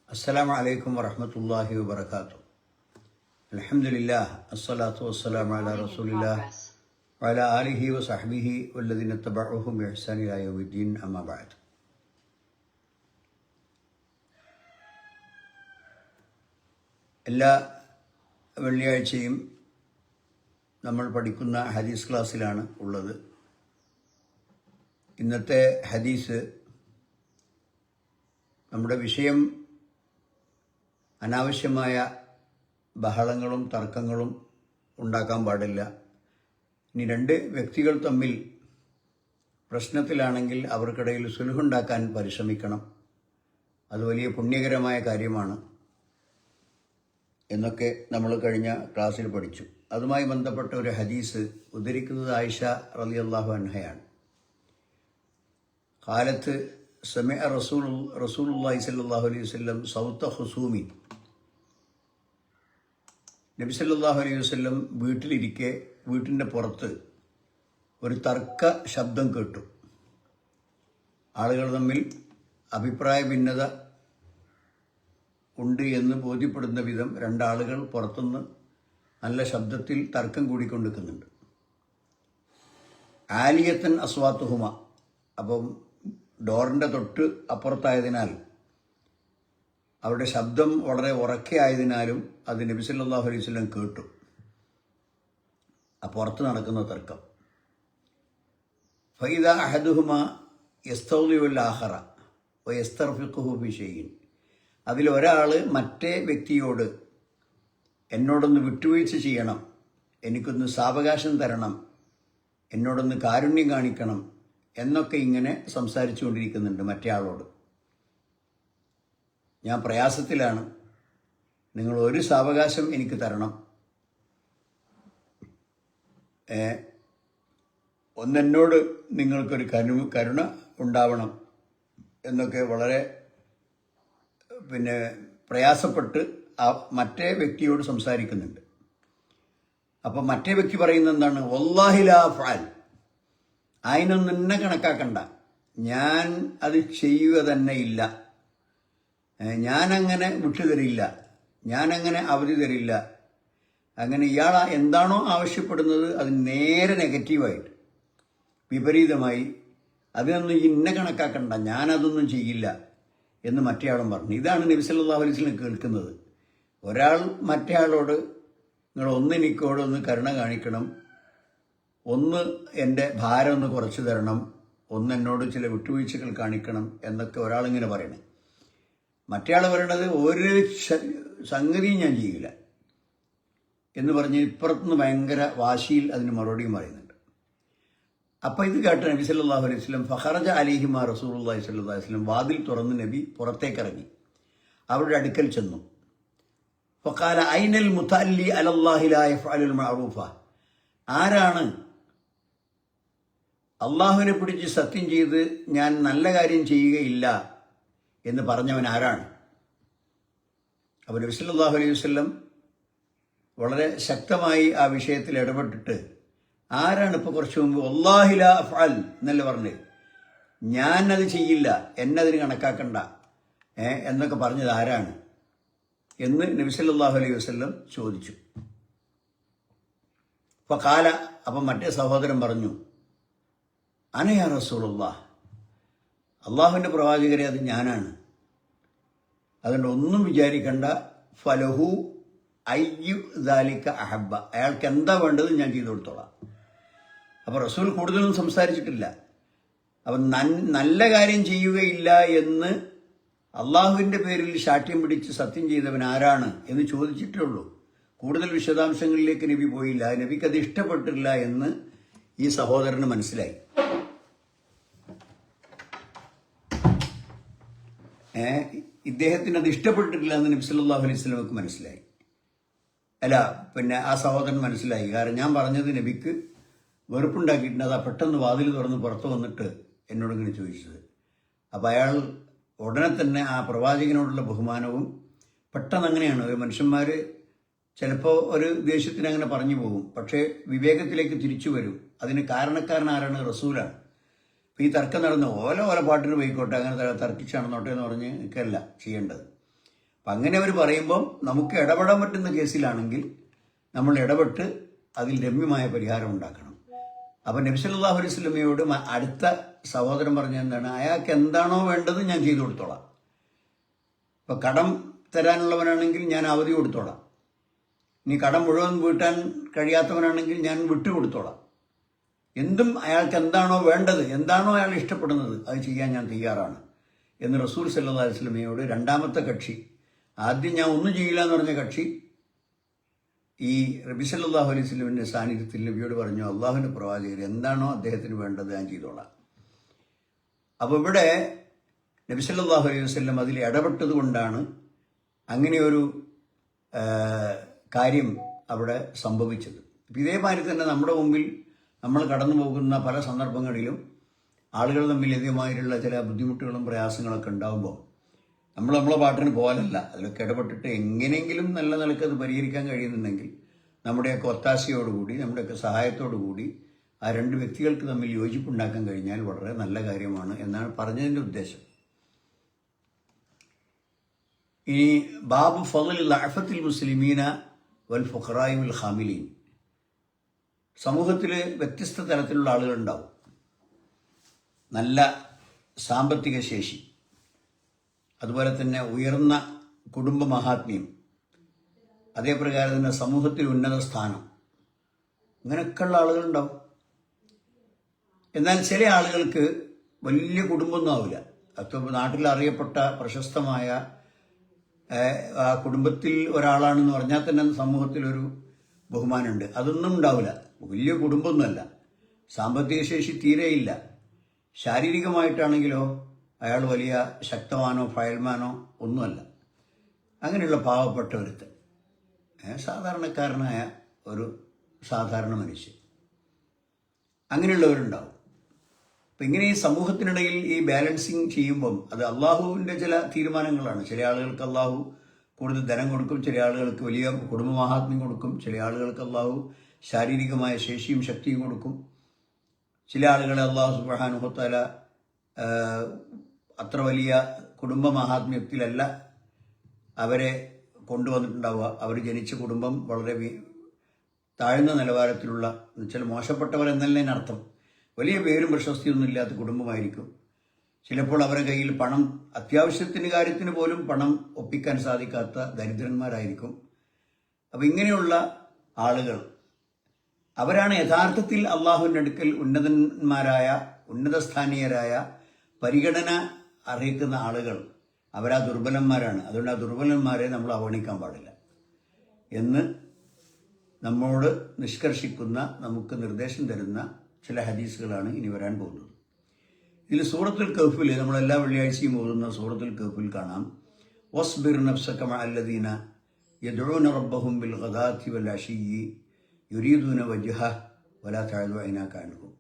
السلام عليكم ورحمة الله وبركاته. الحمد لله الصلاة والسلام على رسول الله وعلى آله وصحبه والذين اتبعوهم بإحسان إلى يوم الدين أما بعد. എല്ലാ വെള്ളിയാഴ്ചയും നമ്മൾ പഠിക്കുന്ന ഹദീസ് ക്ലാസ്സിലാണ് ഉള്ളത്. ഇന്നത്തെ ഹദീസ് നമ്മുടെ വിഷയം അനാവശ്യമായ ബഹളങ്ങളും തർക്കങ്ങളും ഉണ്ടാക്കാൻ പാടില്ല. ഇനി രണ്ട് വ്യക്തികൾ തമ്മിൽ പ്രശ്നത്തിലാണെങ്കിൽ അവർക്കിടയിൽ സുൽഹുണ്ടാക്കാൻ പരിശ്രമിക്കണം. അത് വലിയ പുണ്യകരമായ കാര്യമാണ് എന്നൊക്കെ നമ്മൾ കഴിഞ്ഞ ക്ലാസ്സിൽ പഠിച്ചു. അതുമായി ബന്ധപ്പെട്ട ഒരു ഹദീസ് ഉദ്ധരിക്കുന്നത് ആയിഷ റളിയല്ലാഹു അൻഹയാണ്. കാലത്ത് സമിഅ റസൂലുള്ളാഹി സ്വല്ലല്ലാഹു അലൈഹി വസല്ലം സൗത ഖുസൂമി. നബി സല്ലല്ലാഹു അലൈഹി വസല്ലം വീട്ടിലിരിക്കെ വീട്ടിൻ്റെ പുറത്ത് ഒരു തർക്ക ശബ്ദം കേട്ടു. ആളുകൾ തമ്മിൽ അഭിപ്രായ ഭിന്നത ഉണ്ട് എന്ന് ബോധ്യപ്പെടുന്ന വിധം രണ്ടാളുകൾ പുറത്തുനിന്ന് നല്ല ശബ്ദത്തിൽ തർക്കം കൂടിക്കൊണ്ടിരിക്കുന്നുണ്ട്. ആലിയത്തൻ അസ്വാത്തുഹുമ. അപ്പം ഡോറിൻ്റെ തൊട്ട് അപ്പുറത്തായതിനാൽ അവരുടെ ശബ്ദം വളരെ ഉറക്കെ ആയതിനാലും അത് നബി സല്ലല്ലാഹു അലൈഹി വസല്ലം കേട്ടു. പുറത്ത് നടക്കുന്ന തർക്കം. ഫൈദ അഹദുഹുമ യസ്തൗദിഉൽ ആഖറ വയസ്തർഫിഖുഹു ബി ഷൈഇൻ. അതിലൊരാൾ മറ്റേ വ്യക്തിയോട് എന്നോടൊന്ന് വിട്ടുവീഴ്ച ചെയ്യണം, എനിക്കൊന്ന് സാവകാശം തരണം, എന്നോടൊന്ന് കാരുണ്യം കാണിക്കണം എന്നൊക്കെ ഇങ്ങനെ സംസാരിച്ചു കൊണ്ടിരിക്കുന്നുണ്ട് മറ്റേ ആളോട്. ഞാൻ പ്രയാസത്തിലാണ്, നിങ്ങൾ ഒരു സാവകാശം എനിക്ക് തരണം, ഒന്നെന്നോട് നിങ്ങൾക്കൊരു കരുണ ഉണ്ടാവണം എന്നൊക്കെ വളരെ പ്രയാസപ്പെട്ട് ആ മറ്റേ വ്യക്തിയോട് സംസാരിക്കുന്നുണ്ട്. അപ്പം മറ്റേ വ്യക്തി പറയുന്നത് എന്താണ്? വല്ലാഹി ലാ അഫ്അൽ. അതിനൊന്നും എന്നെ കണക്കാക്കണ്ട, ഞാൻ അത് ചെയ്യുക തന്നെ ഇല്ല, ഞാനങ്ങനെ വിട്ടുതരില്ല, ഞാനങ്ങനെ അവധി തരില്ല. അങ്ങനെ ഇയാൾ എന്താണോ ആവശ്യപ്പെടുന്നത് അത് നേരെ നെഗറ്റീവായിട്ട് വിപരീതമായി, അതിനൊന്നും ഇന്നെ കണക്കാക്കണ്ട, ഞാനതൊന്നും ചെയ്യില്ല എന്ന് മറ്റേയാളും പറഞ്ഞു. ഇതാണ് നബി സല്ലല്ലാഹു അലൈഹി വസല്ലം കേൾക്കുന്നത്. ഒരാൾ മറ്റേ ആളോട് നിങ്ങൾ ഒന്ന് എനിക്കോടൊന്ന് കരുണ കാണിക്കണം, ഒന്ന് എൻ്റെ ഭാരം ഒന്ന് കുറച്ച് തരണം, ഒന്ന് എന്നോട് ചില വിട്ടുവീഴ്ചകൾ കാണിക്കണം എന്നൊക്കെ ഒരാളിങ്ങനെ പറയണേ. മറ്റേയാൾ പറയണത് ഒരു സംഗതിയും ഞാൻ ചെയ്യില്ല എന്ന് പറഞ്ഞ് ഇപ്പുറത്തുനിന്ന് ഭയങ്കര വാശിയിൽ അതിന് മറുപടിയും പറയുന്നുണ്ട്. അപ്പം ഇത് കേട്ട നബി സല്ലല്ലാഹു അലൈഹി വസല്ലം ഫഖറജ അലൈഹിമാ റസൂലുള്ളാഹി സ്വല്ലല്ലാഹു അലൈഹി വസല്ലം. വാതിൽ തുറന്ന് നബി പുറത്തേക്കിറങ്ങി അവരുടെ അടുക്കൽ ചെന്നു. ഫഖാല ഐനൽ മുതഅല്ലി അലല്ലാഹി ലാ യഫ്അലുൽ മഅറൂഫ. ആരാണ് അള്ളാഹുവിനെ പിടിച്ച് സത്യം ചെയ്ത് ഞാൻ നല്ല കാര്യം ചെയ്യുകയില്ല എന്ന് പറഞ്ഞവൻ ആരാണ്? അപ്പോൾ നബി സല്ലല്ലാഹു അലൈഹി വസല്ലം വളരെ ശക്തമായി ആ വിഷയത്തിൽ ഇടപെട്ടിട്ട്, ആരാണ് ഇപ്പോൾ കുറച്ച് മുമ്പ് വല്ലാഹി ലാ അഫ്അൽ എന്നല്ലേ പറഞ്ഞത്, ഞാനത് ചെയ്യില്ല, എന്നതിന് കണക്കാക്കണ്ട എന്നൊക്കെ പറഞ്ഞത് ആരാണ് എന്ന് നബി സല്ലല്ലാഹു അലൈഹി വസല്ലം ചോദിച്ചു. അപ്പോൾ കാല, അപ്പം മറ്റേ സഹോദരൻ പറഞ്ഞു, അനയാ റസൂലുള്ളാഹ്, അള്ളാഹുവിൻ്റെ പ്രവാചകരെ അത് ഞാനാണ്, അതുകൊണ്ട് ഒന്നും വിചാരിക്കണ്ട, ഫലഹു അയ്യു ദാലിക അഹബ്ബ, അയാൾക്ക് എന്താ വേണ്ടത് ഞാൻ ചെയ്തു കൊടുത്തോളാം. അപ്പോൾ റസൂൽ കൂടുതലൊന്നും സംസാരിച്ചിട്ടില്ല. അപ്പം നല്ല കാര്യം ചെയ്യുകയില്ല എന്ന് അള്ളാഹുവിൻ്റെ പേരിൽ ശാഠ്യം പിടിച്ച് സത്യം ചെയ്തവൻ ആരാണ് എന്ന് ചോദിച്ചിട്ടേ ഉള്ളൂ. കൂടുതൽ വിശദാംശങ്ങളിലേക്ക് നബി പോയില്ല. നബിക്ക് അത് ഇഷ്ടപ്പെട്ടില്ല എന്ന് ഈ സഹോദരന് മനസ്സിലായി. ഇദ്ദേഹത്തിന് അത് ഇഷ്ടപ്പെട്ടിട്ടില്ല എന്ന് നബി സല്ലല്ലാഹു അലൈഹി വസല്ലമക്ക് മനസ്സിലായി. ആ സഹോദരൻ മനസ്സിലായി. കാരണം ഞാൻ പറഞ്ഞത് നബിക്ക് വെറുപ്പുണ്ടാക്കിയിട്ടുണ്ട്. അതാ പെട്ടെന്ന് വാതിൽ തുറന്ന് പുറത്ത് വന്നിട്ട് എന്നോടിങ്ങനെ ചോദിച്ചത്. അപ്പോൾ അയാൾ ഉടനെ തന്നെ ആ പ്രവാചകനോടുള്ള ബഹുമാനവും, പെട്ടെന്ന് അങ്ങനെയാണ് ഒരു മനുഷ്യന്മാർ ചിലപ്പോൾ ഒരു ദേഷ്യത്തിന് അങ്ങനെ പറഞ്ഞു പോകും, പക്ഷേ വിവേകത്തിലേക്ക് തിരിച്ചു വരും. അതിന് കാരണക്കാരൻ ആരാണ്? റസൂലാണ്. അപ്പോൾ ഈ തർക്കം നടന്ന് ഓല പാട്ടിന് പോയിക്കോട്ടെ, അങ്ങനെ തർക്കിച്ച് നടന്നോട്ടെ എന്ന് പറഞ്ഞ് നിൽക്കല്ല ചെയ്യേണ്ടത്. അപ്പം അങ്ങനെ അവർ പറയുമ്പം നമുക്ക് ഇടപെടാൻ പറ്റുന്ന കേസിലാണെങ്കിൽ നമ്മൾ ഇടപെട്ട് അതിൽ രമ്യമായ പരിഹാരം ഉണ്ടാക്കണം. അപ്പം നബി സല്ലല്ലാഹു അലൈഹി വസല്ലമയോട് അടുത്ത സഹോദരൻ പറഞ്ഞ എന്താണ്, അയാൾക്ക് എന്താണോ വേണ്ടത് ഞാൻ ചെയ്തു കൊടുത്തോളാം. ഇപ്പം കടം തരാനുള്ളവനാണെങ്കിൽ ഞാൻ അവധി കൊടുത്തോളാം. ഇനി കടം മുഴുവൻ വീട്ടാൻ കഴിയാത്തവനാണെങ്കിൽ ഞാൻ വിട്ടുകൊടുത്തോളാം. എന്തും അയാൾക്ക് എന്താണോ വേണ്ടത്, എന്താണോ അയാൾ ഇഷ്ടപ്പെടുന്നത്, അത് ചെയ്യാൻ ഞാൻ തയ്യാറാണ് എന്ന് റസൂൽ സല്ലല്ലാഹു അലൈഹി വസല്ലമയോട് രണ്ടാമത്തെ കക്ഷി, ആദ്യം ഞാൻ ഒന്നും ചെയ്യില്ല എന്ന് പറഞ്ഞ കക്ഷി ഈ നബി സല്ലല്ലാഹു അലൈഹി വസല്ലമിൻ്റെ സാന്നിധ്യത്തിൽ നബിയോട് പറഞ്ഞു, അള്ളാഹുവിൻ്റെ പ്രവാചകർ എന്താണോ അദ്ദേഹത്തിന് വേണ്ടത് ഞാൻ ചെയ്തോളാം. അപ്പോൾ ഇവിടെ നബി സല്ലല്ലാഹു അലൈഹി വസല്ലം അതിൽ ഇടപെട്ടത് കൊണ്ടാണ് അങ്ങനെയൊരു കാര്യം അവിടെ സംഭവിച്ചത്. ഇതേമാതിരി തന്നെ നമ്മുടെ മുമ്പിൽ നമ്മൾ കടന്നു പോകുന്ന പല സന്ദർഭങ്ങളിലും ആളുകൾ തമ്മിൽ ഇതേമാതിരിയുള്ള ചില ബുദ്ധിമുട്ടുകളും പ്രയാസങ്ങളൊക്കെ ഉണ്ടാകുമ്പോൾ നമ്മളെ പാട്ടിന് പോകാനല്ല, അതിലൊക്കെ ഇടപെട്ടിട്ട് എങ്ങനെയെങ്കിലും നല്ല നിലക്ക് അത് പരിഹരിക്കാൻ കഴിയുന്നുണ്ടെങ്കിൽ നമ്മുടെയൊക്കെ ഒത്താശയോടുകൂടി, നമ്മുടെയൊക്കെ സഹായത്തോടുകൂടി ആ രണ്ട് വ്യക്തികൾക്ക് തമ്മിൽ യോജിപ്പുണ്ടാക്കാൻ കഴിഞ്ഞാൽ വളരെ നല്ല കാര്യമാണ് എന്നാണ് പറഞ്ഞതിൻ്റെ ഉദ്ദേശം. ഇനി ബാബു ഫളൽ അഫത്തിൽ മുസ്ലിമീന വൽ ഫുഖറായി വൽ ഖാമിലീൻ. സമൂഹത്തിൽ വ്യത്യസ്ത തരത്തിലുള്ള ആളുകളുണ്ടാവും. നല്ല സാമ്പത്തിക ശേഷി, അതുപോലെ തന്നെ ഉയർന്ന കുടുംബ മഹാത്മ്യം, അതേപ്രകാരം തന്നെ സമൂഹത്തിൽ ഉന്നത സ്ഥാനം, അങ്ങനെയൊക്കെയുള്ള ആളുകളുണ്ടാവും. എന്നാൽ ചില ആളുകൾക്ക് വലിയ കുടുംബമൊന്നും ആവില്ല. അപ്പോൾ നാട്ടിൽ അറിയപ്പെട്ട പ്രശസ്തമായ ആ കുടുംബത്തിൽ ഒരാളാണെന്ന് പറഞ്ഞാൽ തന്നെ സമൂഹത്തിലൊരു ബഹുമാനമുണ്ട്. അതൊന്നും ഉണ്ടാവില്ല. വലിയ കുടുംബമൊന്നുമല്ല, സാമ്പത്തിക ശേഷി തീരെയില്ല. ശാരീരികമായിട്ടാണെങ്കിലോ അയാൾ വലിയ ശക്തമാനോ ഫയൽമാനോ ഒന്നുമല്ല. അങ്ങനെയുള്ള പാവപ്പെട്ട ഒരുത്തൻ, സാധാരണക്കാരനായ ഒരു സാധാരണ മനുഷ്യൻ, അങ്ങനെയുള്ളവരുണ്ടാവും. അപ്പം ഇങ്ങനെ ഈ സമൂഹത്തിനിടയിൽ ഈ ബാലൻസിങ് ചെയ്യുമ്പം അത് അള്ളാഹുവിൻ്റെ ചില തീരുമാനങ്ങളാണ്. ചില ആളുകൾക്ക് അള്ളാഹു കൂടുതൽ ധനം കൊടുക്കും, ചില ആളുകൾക്ക് വലിയ കുടുംബ മഹാത്മ്യം കൊടുക്കും, ചില ആളുകൾക്ക് അള്ളാഹു ശാരീരികമായ ശേഷിയും ശക്തിയും കൊടുക്കും. ചില ആളുകളെ അള്ളാഹു സുബ്ഹാനഹു വ തആല അത്ര വലിയ കുടുംബ മഹാത്മ്യത്തിലല്ല അവരെ കൊണ്ടുവന്നിട്ടുണ്ടാവുക. അവർ ജനിച്ച കുടുംബം വളരെ താഴ്ന്ന നിലവാരത്തിലുള്ള, എന്നുവെച്ചാൽ മോശപ്പെട്ടവരെന്നതിനർത്ഥം വലിയ പേരും പ്രശസ്തിയൊന്നും ഇല്ലാത്ത കുടുംബമായിരിക്കും. ചിലപ്പോൾ അവരുടെ കയ്യിൽ പണം, അത്യാവശ്യത്തിന് കാര്യത്തിന് പോലും പണം ഒപ്പിക്കാൻ സാധിക്കാത്ത ദരിദ്രന്മാരായിരിക്കും. അപ്പം ഇങ്ങനെയുള്ള ആളുകൾ അവരാണ് യഥാർത്ഥത്തിൽ അള്ളാഹുവിൻ്റെ അടുക്കൽ ഉന്നതന്മാരായ, ഉന്നതസ്ഥാനീയരായ, പരിഗണന അറിയിക്കുന്ന ആളുകൾ. അവരാ ദുർബലന്മാരാണ്. അതുകൊണ്ട് ആ ദുർബലന്മാരെ നമ്മൾ അവഗണിക്കാൻ പാടില്ല എന്ന് നമ്മോട് നിഷ്കർഷിക്കുന്ന, നമുക്ക് നിർദ്ദേശം തരുന്ന ചില ഹദീസുകളാണ് ഇനി വരാൻ പോകുന്നത്. ഇതിൽ സൂറത്തുൽ കഹ്ഫിൽ, നമ്മളെല്ലാ വെള്ളിയാഴ്ചയും ഓതുന്ന സൂറത്തുൽ കഹ്ഫിൽ കാണാം, വസ്ബിർ നഫ്സക മഅല്ലദീന യദ്ഊന റബ്ബഹും ബിൽ ഗദാത്തി വൽ അശിയ്യി യുരീദൂന വജ്ഹഹ വലാ തഅദു ഐനാക അൻഹും.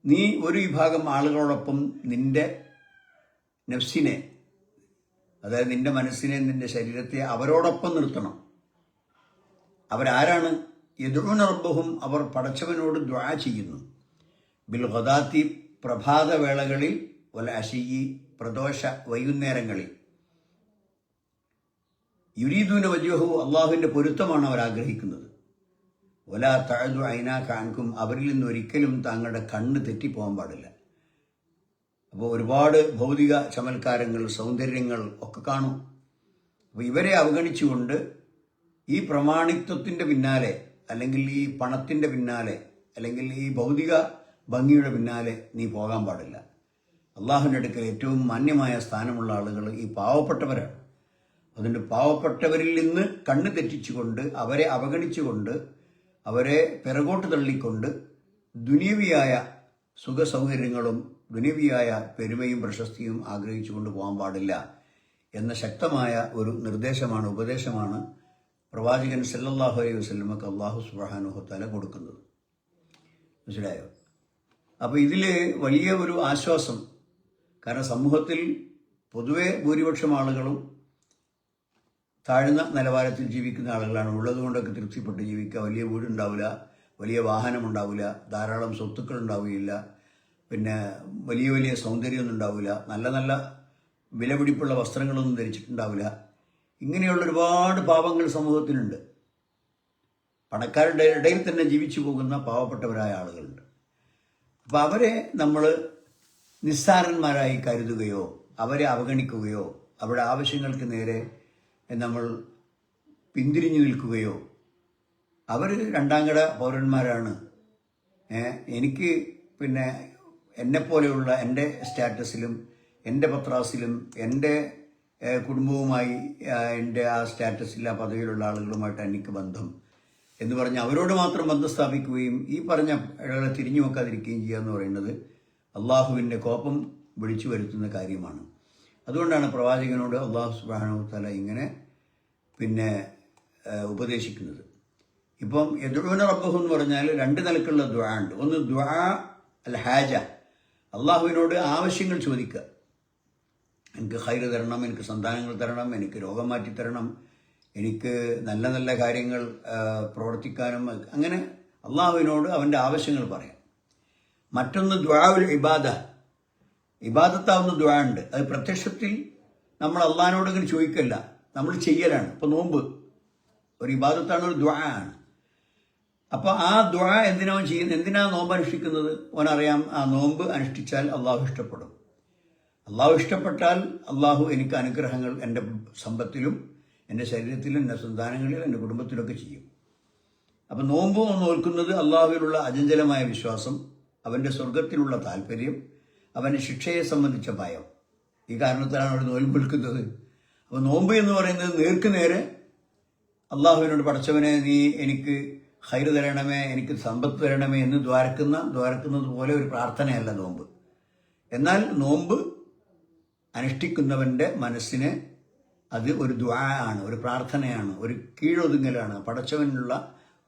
നീ ഒരു വിഭാഗം ആളുകളോടൊപ്പം നിന്റെ നഫ്സിനെ, അതായത് നിന്റെ മനസ്സിനെ, നിന്റെ ശരീരത്തെ അവരോടൊപ്പം നിർത്തണം. അവരാരാണ്? യദ്ഊന റബ്ബഹും, അവർ പടച്ചവനോട് ദുആ ചെയ്യുന്നു, ബിൽ ഗദാത്തി പ്രഭാതവേളകളിൽ, വൽ അശിയ്യി പ്രദോഷ വൈകുന്നേരങ്ങളിൽ, യുരീദൂന വജ്ഹഹു അള്ളാഹുവിൻ്റെ പൊരുത്തമാണ് അവർ ആഗ്രഹിക്കുന്നത്, വലാ തഅദു ഐനാക അൻഹും അവരിൽ നിന്ന് ഒരിക്കലും താങ്കളുടെ കണ്ണ് തെറ്റിപ്പോകാൻ പാടില്ല. അപ്പോൾ ഒരുപാട് ഭൗതിക ചമൽക്കാരങ്ങൾ, സൗന്ദര്യങ്ങൾ ഒക്കെ കാണും. അപ്പോൾ ഇവരെ അവഗണിച്ചുകൊണ്ട് ഈ പ്രമാണിത്വത്തിൻ്റെ പിന്നാലെ, അല്ലെങ്കിൽ ഈ പണത്തിൻ്റെ പിന്നാലെ, അല്ലെങ്കിൽ ഈ ഭൗതിക ഭംഗിയുടെ പിന്നാലെ നീ പോകാൻ പാടില്ല. അള്ളാഹുവിൻ്റെ അടുക്കൽ ഏറ്റവും മാന്യമായ സ്ഥാനമുള്ള ആളുകൾ ഈ പാവപ്പെട്ടവരാണ്. അതുകൊണ്ട് പാവപ്പെട്ടവരിൽ നിന്ന് കണ്ണ് തെറ്റിച്ചുകൊണ്ട്, അവരെ അവഗണിച്ചുകൊണ്ട്, അവരെ പിറകോട്ട് തള്ളിക്കൊണ്ട് ദുനിയവിയായ സുഖസൗകര്യങ്ങളും ദുനിയവിയായ പെരുമയും പ്രശസ്തിയും ആഗ്രഹിച്ചുകൊണ്ട് പോകാൻ പാടില്ല എന്ന ശക്തമായ ഒരു നിർദ്ദേശമാണ്, ഉപദേശമാണ് പ്രവാചകൻ സല്ലല്ലാഹു അലൈഹി വസല്ലമക്ക് അല്ലാഹു സുബ്ഹാനഹു വ തആല കൊടുക്കുന്നത്. മനസ്സിലായോ? അപ്പോൾ ഇതിൽ വലിയ ഒരു ആശ്വാസം, കാരണം സമൂഹത്തിൽ പൊതുവെ ഭൂരിപക്ഷം ആളുകളും താഴ്ന്ന നിലവാരത്തിൽ ജീവിക്കുന്ന ആളുകളാണ്. ഉള്ളതുകൊണ്ടൊക്കെ തൃപ്തിപ്പെട്ട് ജീവിക്കുക. വലിയ വീടുണ്ടാവില്ല, വലിയ വാഹനമുണ്ടാവില്ല, ധാരാളം സ്വത്തുക്കൾ ഉണ്ടാവുകയില്ല, പിന്നെ വലിയ വലിയ സൗന്ദര്യമൊന്നും ഉണ്ടാവില്ല, നല്ല നല്ല വിലപിടിപ്പുള്ള വസ്ത്രങ്ങളൊന്നും ധരിച്ചിട്ടുണ്ടാവില്ല. ഇങ്ങനെയുള്ള ഒരുപാട് പാവങ്ങൾ സമൂഹത്തിലുണ്ട്. പണക്കാരുടെ ഇടയിൽ തന്നെ ജീവിച്ചു പോകുന്ന പാവപ്പെട്ടവരായ ആളുകളുണ്ട്. അപ്പം അവരെ നമ്മൾ നിസ്സാരന്മാരായി കരുതുകയോ അവരെ അവഗണിക്കുകയോ അവരുടെ ആവശ്യങ്ങൾക്ക് നേരെ നമ്മൾ പിന്തിരിഞ്ഞു നിൽക്കുകയോ, അവർ രണ്ടാംകിട പൗരന്മാരാണ്, എനിക്ക് പിന്നെ എന്നെപ്പോലെയുള്ള എൻ്റെ സ്റ്റാറ്റസിലും എൻ്റെ പത്രാസിലും എൻ്റെ കുടുംബവുമായി എൻ്റെ ആ സ്റ്റാറ്റസിൽ ആ പദവിയിലുള്ള ആളുകളുമായിട്ട് എനിക്ക് ബന്ധം എന്ന് പറഞ്ഞ് അവരോട് മാത്രം ബന്ധം സ്ഥാപിക്കുകയും ഈ പറഞ്ഞ ഇടകളെ തിരിഞ്ഞു നോക്കാതിരിക്കുകയും ചെയ്യുക എന്ന് പറയുന്നത് അള്ളാഹുവിൻ്റെ കോപം വിളിച്ചു വരുത്തുന്ന കാര്യമാണ്. അതുകൊണ്ടാണ് പ്രവാചകനോട് അള്ളാഹു സുബ്ഹാനഹു വ തആല ഇങ്ങനെ പിന്നെ ഉപദേശിക്കുന്നത്. ഇപ്പം യദ്ഉന റബ്ബഹു എന്ന് പറഞ്ഞാൽ രണ്ട് നിലക്കുള്ള ദുആ ഉണ്ട്. ഒന്ന് ദുആ അൽ ഹാജ, അള്ളാഹുവിനോട് ആവശ്യങ്ങൾ ചോദിക്കുക. എനിക്ക് ഖൈറ് തരണം, എനിക്ക് സന്താനങ്ങൾ തരണം, എനിക്ക് രോഗം മാറ്റി തരണം, എനിക്ക് നല്ല നല്ല കാര്യങ്ങൾ പ്രവർത്തിക്കാനും, അങ്ങനെ അള്ളാഹുവിനോട് അവൻ്റെ ആവശ്യങ്ങൾ പറയാം. മറ്റൊന്ന് ദുആഉൽ ഇബാദ, ഇബാദത്താവുന്ന ദുആ ഉണ്ട്. അത് പ്രത്യക്ഷത്തിൽ നമ്മൾ അള്ളാഹിനോട് ഇങ്ങനെ ചോദിക്കല്ല, നമ്മൾ ചെയ്യലാണ്. ഇപ്പോൾ നോമ്പ് ഒരു ഇബാദത്താണ്, ഒരു ദുആ ആണ്. അപ്പോൾ ആ ദുആ എന്തിനാ ചെയ്യുന്നത്, എന്തിനാ നോമ്പ് അനുഷ്ഠിക്കുന്നത്? അവനറിയാം ആ നോമ്പ് അനുഷ്ഠിച്ചാൽ അള്ളാഹു ഇഷ്ടപ്പെടും. അള്ളാഹു ഇഷ്ടപ്പെട്ടാൽ അള്ളാഹു എനിക്ക് അനുഗ്രഹങ്ങൾ എൻ്റെ സമ്പത്തിലും എൻ്റെ ശരീരത്തിലും എൻ്റെ സന്താനങ്ങളിലും എൻ്റെ കുടുംബത്തിലൊക്കെ ചെയ്യും. അപ്പം നോമ്പ് നോൽക്കുന്നത് അള്ളാഹുവിലുള്ള അചഞ്ചലമായ വിശ്വാസം, അവൻ്റെ സ്വർഗത്തിലുള്ള താല്പര്യം, അവൻ്റെ ശിക്ഷയെ സംബന്ധിച്ച ഭയം, ഈ കാരണത്തിലാണ് അവർ നോൽമ്പ് എടുക്കുന്നത്. അപ്പോൾ നോമ്പ് എന്ന് പറയുന്നത് നേർക്കുനേരെ അള്ളാഹുവിനോട് പടച്ചവനെ നീ എനിക്ക് ഖൈറ് തരണമേ, എനിക്ക് സമ്പത്ത് തരണമേ എന്ന് ദ്വാരക്കുന്നത് പോലെ ഒരു പ്രാർത്ഥനയല്ല നോമ്പ്. എന്നാൽ നോമ്പ് അനുഷ്ഠിക്കുന്നവൻ്റെ മനസ്സിന് അത് ഒരു ദുആ ആണ്, ഒരു പ്രാർത്ഥനയാണ്, ഒരു കീഴൊതുങ്ങലാണ്, പടച്ചവനുള്ള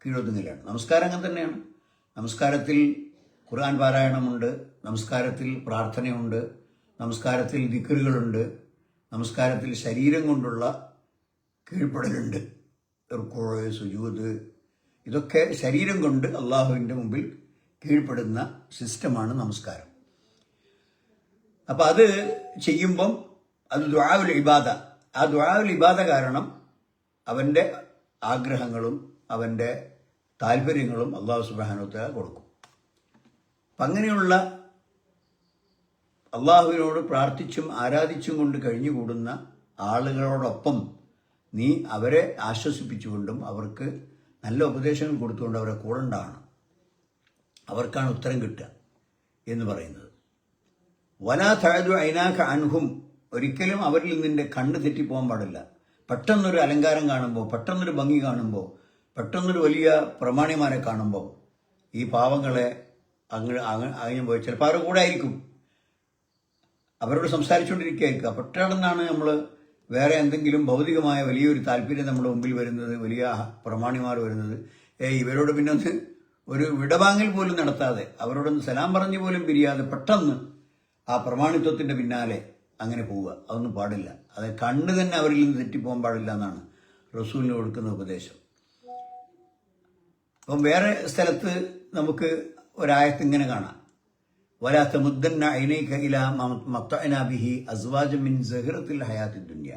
കീഴൊതുങ്ങലാണ്. നമസ്കാരം അങ്ങനെ തന്നെയാണ്. നമസ്കാരത്തിൽ ഖുർആൻ പാരായണമുണ്ട്, നമസ്കാരത്തിൽ പ്രാർത്ഥനയുണ്ട്, നമസ്കാരത്തിൽ ദിക്റുകളുണ്ട്, നമസ്കാരത്തിൽ ശരീരം കൊണ്ടുള്ള കീഴ്പ്പെടലുണ്ട്. റുക്കൂഅ്, സുജൂദ്, ഇതൊക്കെ ശരീരം കൊണ്ട് അള്ളാഹുവിൻ്റെ മുമ്പിൽ കീഴ്പ്പെടുന്ന സിസ്റ്റമാണ് നമസ്കാരം. അപ്പം അത് ചെയ്യുമ്പം അത് ദുആഉൽ ഇബാദ, ആ ദുആഉൽ ഇബാദ കാരണം അവൻ്റെ ആഗ്രഹങ്ങളും അവൻ്റെ താല്പര്യങ്ങളും അള്ളാഹു സുബ്ഹാനഹു വ തആല കൊടുക്കും. അപ്പം അങ്ങനെയുള്ള അള്ളാഹുവിനോട് പ്രാർത്ഥിച്ചും ആരാധിച്ചും കൊണ്ട് കഴിഞ്ഞുകൂടുന്ന ആളുകളോടൊപ്പം നീ അവരെ ആശ്വസിപ്പിച്ചുകൊണ്ടും അവർക്ക് നല്ല ഉപദേശങ്ങൾ കൊടുത്തുകൊണ്ട് അവരെ കൂടെ ഉണ്ടാകണം. അവർക്കാണ് ഉത്തരം കിട്ടുക എന്ന് പറയുന്നത്. വലാ തഅദു ഐനാക അൻഹും, ഒരിക്കലും അവരിൽ നിന്റെ കണ്ണ് തെറ്റിപ്പോകാൻ പാടില്ല. പെട്ടെന്നൊരു അലങ്കാരം കാണുമ്പോൾ, പെട്ടെന്നൊരു ഭംഗി കാണുമ്പോൾ, പെട്ടെന്നൊരു വലിയ പ്രമാണിമാരെ കാണുമ്പോൾ ഈ പാവങ്ങളെ അങ്ങ് പോയി ചിലപ്പോൾ അവരുടെ കൂടെ ആയിരിക്കും, അവരോട് സംസാരിച്ചുകൊണ്ടിരിക്കുകയായിരിക്കുക. പെട്ടെന്നാണ് നമ്മൾ വേറെ എന്തെങ്കിലും ഭൗതികമായ വലിയൊരു താല്പര്യം നമ്മുടെ മുമ്പിൽ വരുന്നത്, വലിയ പ്രമാണിമാർ വരുന്നത്. ഇവരോട് പിന്നെ ഒന്ന് ഒരു വിടവാങ്ങൽ പോലും നടത്താതെ, അവരോടൊന്ന് സലാം പറഞ്ഞു പോലും പിരിയാതെ പെട്ടെന്ന് ആ പ്രമാണിത്വത്തിൻ്റെ പിന്നാലെ അങ്ങനെ പോവുക, അതൊന്നും പാടില്ല. അത് കണ്ണ് തന്നെ അവരിൽ നിന്ന് തെറ്റിപ്പോകാൻ പാടില്ല എന്നാണ് റസൂലിന് കൊടുക്കുന്ന ഉപദേശം. അപ്പം വേറെ സ്ഥലത്ത് നമുക്ക് ഒരായത്ത് ഇങ്ങനെ കാണാം, വലാ തമുദ്ദന്ന ഐനൈക ഇലാ മത്തഅനാ ബിഹി അസ്വാജൻ മിൻ സഹറത്തിൽ ഹയാത്തി ദുനിയ.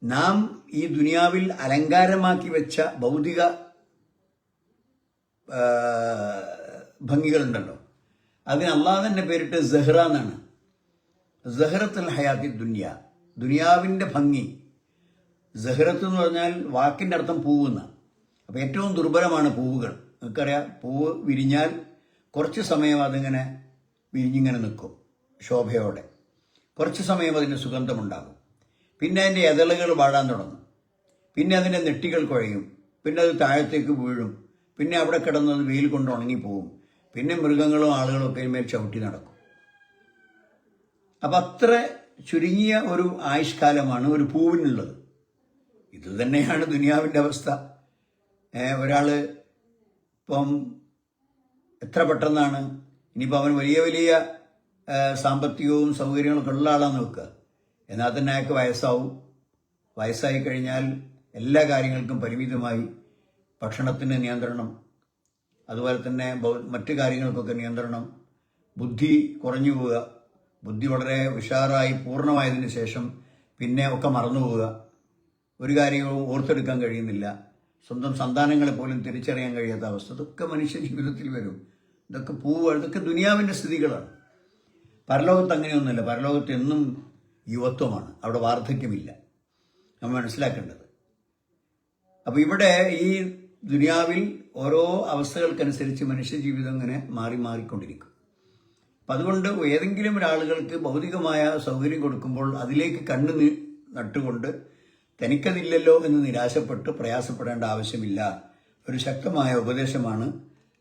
നാം ഈ ദുനിയാവിൽ അലങ്കാരമാക്കി വെച്ച ഭൗതിക ഭംഗികളുണ്ടല്ലോ, അതിന് അള്ളാഹ് തന്നെ പേരിട്ട് സഹ്റ എന്നാണ്. സഹറത്തുൽ ഹയാത്തി ദുനിയ, ദുനിയാവിൻ്റെ ഭംഗി. സഹറത്ത് എന്ന് പറഞ്ഞാൽ വാക്കിൻ്റെ അർത്ഥം പൂവെന്ന. അപ്പം ഏറ്റവും ദുർബലമാണ് പൂവുകൾ. നിങ്ങൾക്കറിയാം, പൂവ് വിരിഞ്ഞാൽ കുറച്ച് സമയം അതിങ്ങനെ വിരിഞ്ഞിങ്ങനെ നിൽക്കും ശോഭയോടെ, കുറച്ച് സമയം അതിൻ്റെ സുഗന്ധമുണ്ടാകും, പിന്നെ അതിൻ്റെ ഇതളുകൾ വാടാൻ തുടങ്ങും, പിന്നെ അതിൻ്റെ നെട്ടികൾ കുഴയും, പിന്നെ അത് താഴത്തേക്ക് വീഴും, പിന്നെ അവിടെ കിടന്നത് വെയിൽ കൊണ്ട് ഉണങ്ങിപ്പോവും, പിന്നെ മൃഗങ്ങളും ആളുകളും ഒക്കെ മേൽ ചവിട്ടി നടക്കും. അപ്പം അത്ര ചുരുങ്ങിയ ഒരു ആയുഷ്കാലമാണ് ഒരു പൂവിനുള്ളത്. ഇത് തന്നെയാണ് ദുനിയാവിൻ്റെ അവസ്ഥ. ഒരാൾ ഇപ്പം എത്ര പെട്ടെന്നാണ്, ഇനിയിപ്പോൾ അവൻ വലിയ വലിയ സാമ്പത്തികവും സൗകര്യങ്ങളൊക്കെ ഉള്ള ആളാന്ന് വെക്കുക, എന്നാൽ തന്നെ അയാൾക്ക് വയസ്സായി കഴിഞ്ഞാൽ എല്ലാ കാര്യങ്ങൾക്കും പരിമിതമായി, ഭക്ഷണത്തിന് നിയന്ത്രണം, അതുപോലെ തന്നെ മറ്റു കാര്യങ്ങൾക്കൊക്കെ നിയന്ത്രണം, ബുദ്ധി കുറഞ്ഞു പോവുക. ബുദ്ധി വളരെ ഉഷാറായി പൂർണ്ണമായതിന് ശേഷം പിന്നെ ഒക്കെ മറന്നുപോവുക, ഒരു കാര്യവും ഓർത്തെടുക്കാൻ കഴിയുന്നില്ല, സ്വന്തം സന്താനങ്ങളെ പോലും തിരിച്ചറിയാൻ കഴിയാത്ത അവസ്ഥ, ഇതൊക്കെ മനുഷ്യ ജീവിതത്തിൽ വരും. ഇതൊക്കെ ഇതൊക്കെ ദുനിയാവിൻ്റെ സ്ഥിതികളാണ്. പരലോകത്ത് അങ്ങനെയൊന്നുമില്ല. പരലോകത്ത് എന്നും യുവത്വമാണ്, അവിടെ വാർദ്ധക്യമില്ല. നമ്മൾ മനസ്സിലാക്കേണ്ടത്. അപ്പോൾ ഇവിടെ ഈ ദുനിയാവിൽ ഓരോ അവസ്ഥകൾക്കനുസരിച്ച് മനുഷ്യജീവിതം ഇങ്ങനെ മാറിക്കൊണ്ടിരിക്കും. അപ്പം അതുകൊണ്ട് ഏതെങ്കിലും ഒരാളുകൾക്ക് ഭൗതികമായ സൗകര്യം കൊടുക്കുമ്പോൾ അതിലേക്ക് കണ്ണു നട്ടുകൊണ്ട് തനിക്കതില്ലല്ലോ എന്ന് നിരാശപ്പെട്ട് പ്രയാസപ്പെടേണ്ട ആവശ്യമില്ല. ഒരു ശക്തമായ ഉപദേശമാണ്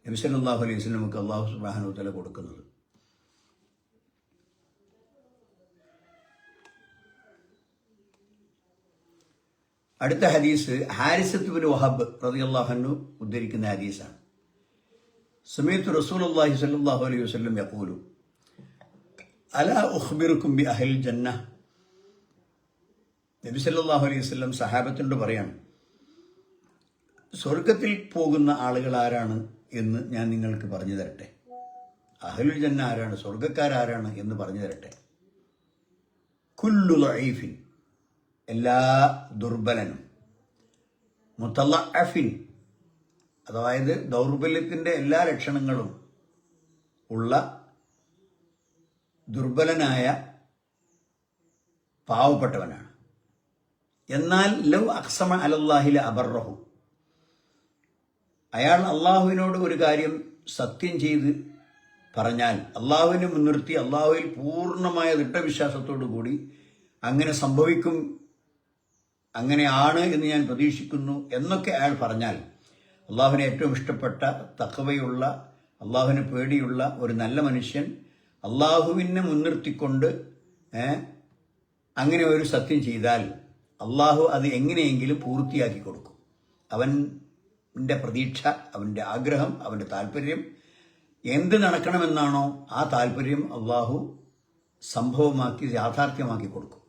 നബി സല്ലല്ലാഹു അലൈഹി വസല്ലം നമുക്ക് അല്ലാഹു സുബ്ഹാനഹു വ തആല കൊടുക്കുന്നത്. അടുത്ത ഹദീസ് ഹാരിസത്ത് ബിൻ വഹബ് റളിയല്ലാഹു അൻഹു ഉദ്ധരിക്കുന്ന ഹദീസാണ്. സമീഅതു റസൂലുള്ളാഹി സ്വല്ലല്ലാഹു അലൈഹി വസല്ലം യഖൂലു അലാ ഉഖ്ബിറുക്കും ബി അഹ്ലിൽ ജന്ന. നബി സല്ലല്ലാഹു അലൈഹി വസല്ലം സഹാബത്തിനോട് പറയാണ്, സ്വർഗത്തിൽ പോകുന്ന ആളുകൾ ആരാണ് എന്ന് ഞാൻ നിങ്ങൾക്ക് പറഞ്ഞു തരട്ടെ. അഹ്ലുൽ ജന്ന ആരാണ്, സ്വർഗക്കാരാരാണ് എന്ന് പറഞ്ഞു തരട്ടെ. കുല്ലു ദഈഫിൻ, എല്ലാ ദുർബലനും, മുതളഅഫിൻ, അതായത് ദൗർബല്യത്തിൻ്റെ എല്ലാ ലക്ഷണങ്ങളും ഉള്ള ദുർബലനായ പാവപ്പെട്ടവനാണ്. എന്നാൽ ലൗ അഖ്സമ അലല്ലാഹില അബറഹു, അയാൾ അള്ളാഹുവിനോട് ഒരു കാര്യം സത്യം ചെയ്ത് പറഞ്ഞാൽ, അള്ളാഹുവിനെ മുൻനിർത്തി അള്ളാഹുവിൽ പൂർണ്ണമായ ദൃഢവിശ്വാസത്തോടു കൂടി അങ്ങനെ സംഭവിക്കും, അങ്ങനെയാണ് എന്ന് ഞാൻ പ്രതീക്ഷിക്കുന്നു എന്നൊക്കെ അയാൾ പറഞ്ഞാൽ, അള്ളാഹുവിനെ ഏറ്റവും ഇഷ്ടപ്പെട്ട തഖ്വയുള്ള അള്ളാഹുവിനെ പേടിയുള്ള ഒരു നല്ല മനുഷ്യൻ അള്ളാഹുവിനെ മുൻനിർത്തിക്കൊണ്ട് അങ്ങനെ ഒരു സത്യം ചെയ്താൽ അള്ളാഹു അത് എങ്ങനെയെങ്കിലും പൂർത്തിയാക്കി കൊടുക്കും. അവൻ്റെ പ്രതീക്ഷ, അവൻ്റെ ആഗ്രഹം, അവൻ്റെ താല്പര്യം എന്ത് നടക്കണമെന്നാണോ ആ താല്പര്യം അള്ളാഹു സംഭവമാക്കി യാഥാർത്ഥ്യമാക്കി കൊടുക്കും.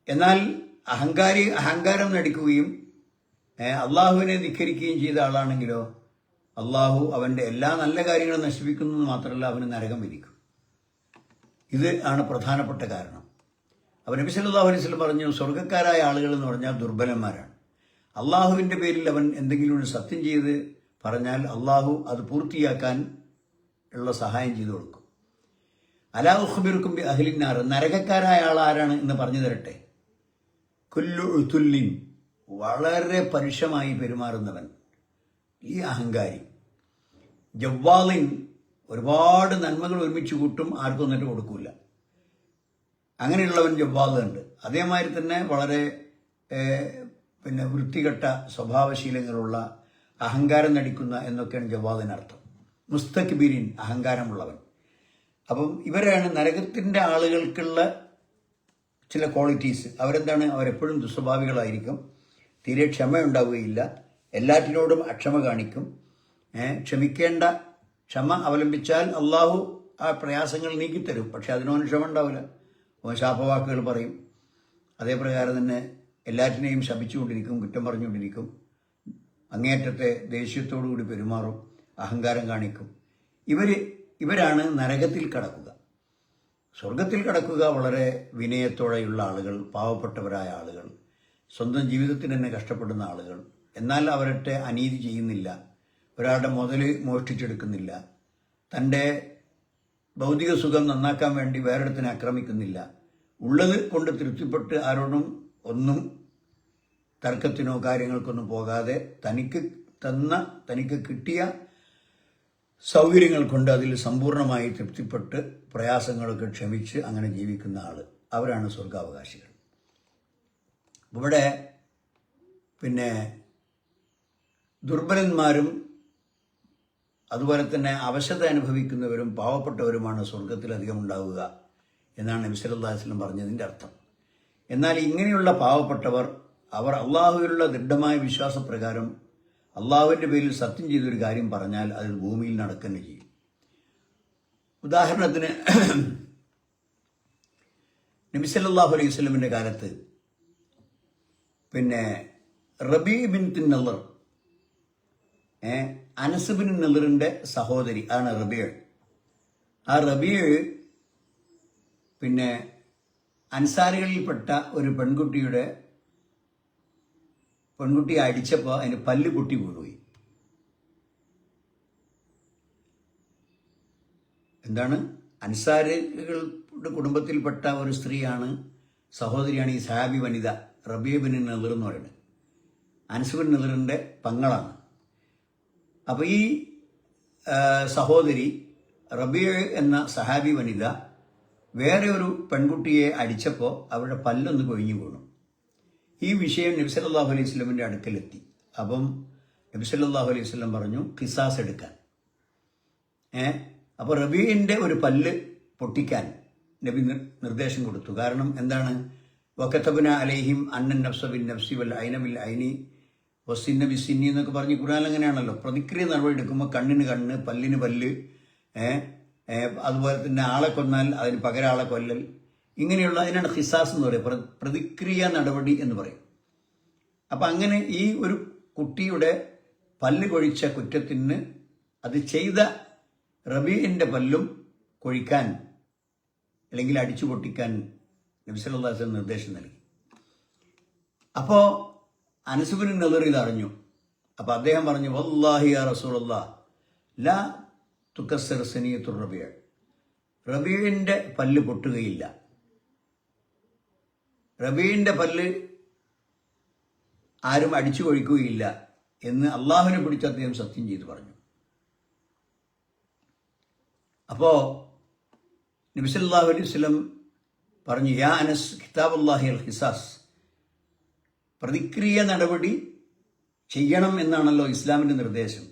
എന്നാൽ അഹങ്കാരം നടിക്കുകയും അള്ളാഹുവിനെ ധിക്കരിക്കുകയും ചെയ്ത ആളാണെങ്കിലോ അള്ളാഹു അവൻ്റെ എല്ലാ നല്ല കാര്യങ്ങളും നശിപ്പിക്കുന്നത് മാത്രമല്ല, അവന് നരകം വിധിക്കും. ഇത് ആണ് പ്രധാനപ്പെട്ട കാരണം. അപ്പോൾ നബി സല്ലല്ലാഹു അലൈഹി വസല്ലം പറഞ്ഞു, സ്വർഗ്ഗക്കാരായ ആളുകൾ എന്ന് പറഞ്ഞാൽ ദുർബലന്മാരാണ്. അള്ളാഹുവിൻ്റെ പേരിൽ അവൻ എന്തെങ്കിലും ഒരു സത്യം ചെയ്ത് പറഞ്ഞാൽ അള്ളാഹു അത് പൂർത്തിയാക്കാൻ ഉള്ള സഹായം ചെയ്തു കൊടുക്കും. അലാ ഉഖ്ബിറുക്കും ബി അഹ്ലിന്നാർ, നരകക്കാരായ ആൾ ആരാണ് എന്ന് പറഞ്ഞു തരട്ടെ. കുല്ലു ഉതുല്ലിൻ, വളരെ പരുഷമായി പെരുമാറുന്നവൻ, ഈ അഹങ്കാരി. ജവ്വാലിൻ, ഒരുപാട് നന്മകൾ ഒരുമിച്ച് കൂട്ടും, ആർക്കും ഒന്നിട്ട് കൊടുക്കൂല, അങ്ങനെയുള്ളവൻ ജവ്വാലുണ്ട്. അതേമാതിരി തന്നെ വളരെ വൃത്തികെട്ട സ്വഭാവശീലങ്ങളുള്ള, അഹങ്കാരം നടിക്കുന്ന എന്നൊക്കെയാണ് ജവ്വാലിനർത്ഥം. മുസ്തക്ബിരിൻ, അഹങ്കാരമുള്ളവൻ. അപ്പം ഇവരാണ് നരകത്തിൻ്റെ ആളുകൾക്കുള്ള ചില ക്വാളിറ്റീസ്. അവരെന്താണ്? അവരെപ്പോഴും ദുസ്വഭാവികളായിരിക്കും, തീരെ ക്ഷമയുണ്ടാവുകയില്ല, എല്ലാറ്റിനോടും അക്ഷമ കാണിക്കും. ക്ഷമിക്കേണ്ട ക്ഷമ അവലംബിച്ചാൽ അള്ളാഹു ആ പ്രയാസങ്ങൾ നീക്കിത്തരും. പക്ഷെ അതിനോന് ക്ഷമ ഉണ്ടാവില്ല, അവൻ ശാപവാക്കുകൾ പറയും. അതേപ്രകാരം തന്നെ എല്ലാറ്റിനെയും ശപിച്ചുകൊണ്ടിരിക്കും, കുറ്റം പറഞ്ഞുകൊണ്ടിരിക്കും, അങ്ങേയറ്റത്തെ ദേഷ്യത്തോടു കൂടി പെരുമാറും, അഹങ്കാരം കാണിക്കും. ഇവരാണ് നരകത്തിൽ കടക്കുക. സ്വർഗത്തിൽ കടക്കുക വളരെ വിനയത്തോടെയുള്ള ആളുകൾ, പാവപ്പെട്ടവരായ ആളുകൾ, സ്വന്തം ജീവിതത്തിന് തന്നെ കഷ്ടപ്പെടുന്ന ആളുകൾ. എന്നാൽ അവരുടെ അനീതി ചെയ്യുന്നില്ല, ഒരാളുടെ മുതൽ മോഷ്ടിച്ചെടുക്കുന്നില്ല, തൻ്റെ ഭൗതിക സുഖം നന്നാക്കാൻ വേണ്ടി വേറൊരിടത്തിനെ ആക്രമിക്കുന്നില്ല, ഉള്ളത് കൊണ്ട് തൃപ്തിപ്പെട്ട് ആരോടും ഒന്നും തർക്കത്തിനോ കാര്യങ്ങൾക്കൊന്നും പോകാതെ തനിക്ക് കിട്ടിയ സൗകര്യങ്ങൾ കൊണ്ട് അതിൽ സമ്പൂർണ്ണമായി തൃപ്തിപ്പെട്ട് പ്രയാസങ്ങളൊക്കെ ക്ഷമിച്ച് അങ്ങനെ ജീവിക്കുന്ന ആൾ, അവരാണ് സ്വർഗാവകാശികൾ. ഇവിടെ ദുർബലന്മാരും അതുപോലെ തന്നെ അവശത അനുഭവിക്കുന്നവരും പാവപ്പെട്ടവരുമാണ് സ്വർഗത്തിൽ അധികം ഉണ്ടാവുക എന്നാണ് നബി സല്ലല്ലാഹു അലൈഹി വസല്ലം പറഞ്ഞതിൻ്റെ അർത്ഥം. എന്നാൽ ഇങ്ങനെയുള്ള പാവപ്പെട്ടവർ, അവർ അള്ളാഹുവിലുള്ള ദൃഢമായ വിശ്വാസപ്രകാരം അള്ളാഹുവിൻ്റെ പേരിൽ സത്യം ചെയ്തൊരു കാര്യം പറഞ്ഞാൽ അത് ഭൂമിയിൽ നടക്കുക ചെയ്യും. ഉദാഹരണത്തിന് നബി സല്ലല്ലാഹു അലൈഹി വസല്ലമിൻ്റെ കാലത്ത് റബീ ബിൻത് നളർ, അനസ് ബിൻ നളറിൻ്റെ സഹോദരി ആണ് റബീ. ആ റബീ അൻസാരികളിൽപ്പെട്ട ഒരു പെൺകുട്ടിയെ അടിച്ചപ്പോൾ അതിന് പല്ല് പൊട്ടി വീണുപോയി. എന്താണ്? അൻസാരികളുടെ കുടുംബത്തിൽപ്പെട്ട ഒരു സ്ത്രീയാണ്, സഹോദരിയാണ് ഈ സഹാബി വനിത റബീഅ ബിൻ നളിർ എന്ന് പറയുന്നത്. അനസ് ബിൻ നളിറിൻ്റെ പെങ്ങളാണ്. അപ്പോൾ ഈ സഹോദരി റബീഅ എന്ന സഹാബി വനിത വേറെ ഒരു പെൺകുട്ടിയെ അടിച്ചപ്പോൾ അവരുടെ പല്ലൊന്ന് കൊഴിഞ്ഞു വീണു. ഈ വിഷയം നബി സല്ലല്ലാഹു അലൈഹി വസല്ലമിൻ്റെ അടുക്കലെത്തി. അപ്പം നബി സല്ലല്ലാഹു അലൈഹി വസല്ലം പറഞ്ഞു ഖിസാസ് എടുക്കാൻ. അപ്പോൾ റബീഇൻ്റെ ഒരു പല്ല് പൊട്ടിക്കാൻ നബി നിർദ്ദേശം കൊടുത്തു. കാരണം എന്താണ്? വകതബ്ന അലൈഹിം അന്നൻ നഫ്സ ബിൻ നഫ്സി വൽ ഐന ബിൽ ഐനി വസിന്ന ബി സിന്നി എന്നൊക്കെ പറഞ്ഞ് ഖുർആൻ അങ്ങനെയാണല്ലോ. പ്രതിക്രിയ നടപടി എടുക്കുമ്പോൾ കണ്ണിന് കണ്ണ്, പല്ലിന് പല്ല്, അതുപോലെ തന്നെ ആളെ കൊന്നാൽ അതിന് പകരം ആളെ കൊല്ലൽ, ഇങ്ങനെയുള്ള അതിനാണ് ഖിസാസ് എന്ന് പറയുക, പ്രതിക്രിയ നടപടി എന്ന് പറയും. അപ്പം അങ്ങനെ ഈ ഒരു കുട്ടിയുടെ പല്ല് കൊഴിച്ച കുറ്റത്തിന് അത് ചെയ്ത റബീഇൻ്റെ പല്ലും കൊഴിക്കാൻ അല്ലെങ്കിൽ അടിച്ചു പൊട്ടിക്കാൻ നബി സല്ലല്ലാഹു അലൈഹി വസല്ലം നിർദ്ദേശം നൽകി. അപ്പോൾ അനസ് ബിൻ നളിർ ഇതറിഞ്ഞു. അപ്പോൾ അദ്ദേഹം പറഞ്ഞു വല്ലാഹി യാ റസൂലല്ലാഹ് ലാ തുകസ്സർ സനിയത്തുർ റബീഅ, റബീഇൻ്റെ പല്ല് പൊട്ടുകയില്ല, റബീഇൻ്റെ പല്ല് ആരും അടിച്ചു കൊഴിക്കുകയില്ല എന്ന് അള്ളാഹുവിനെ പിടിച്ച് അദ്ദേഹം സത്യം ചെയ്ത് പറഞ്ഞു. അപ്പോൾ നബി സല്ലല്ലാഹു അലൈഹി വസല്ലം പറഞ്ഞു യാ അനസ് കിതാബുല്ലാഹി അൽ ഖിസാസ്, പ്രതിക്രിയ നടപടി ചെയ്യണം എന്നാണല്ലോ ഇസ്ലാമിൻ്റെ നിർദ്ദേശം.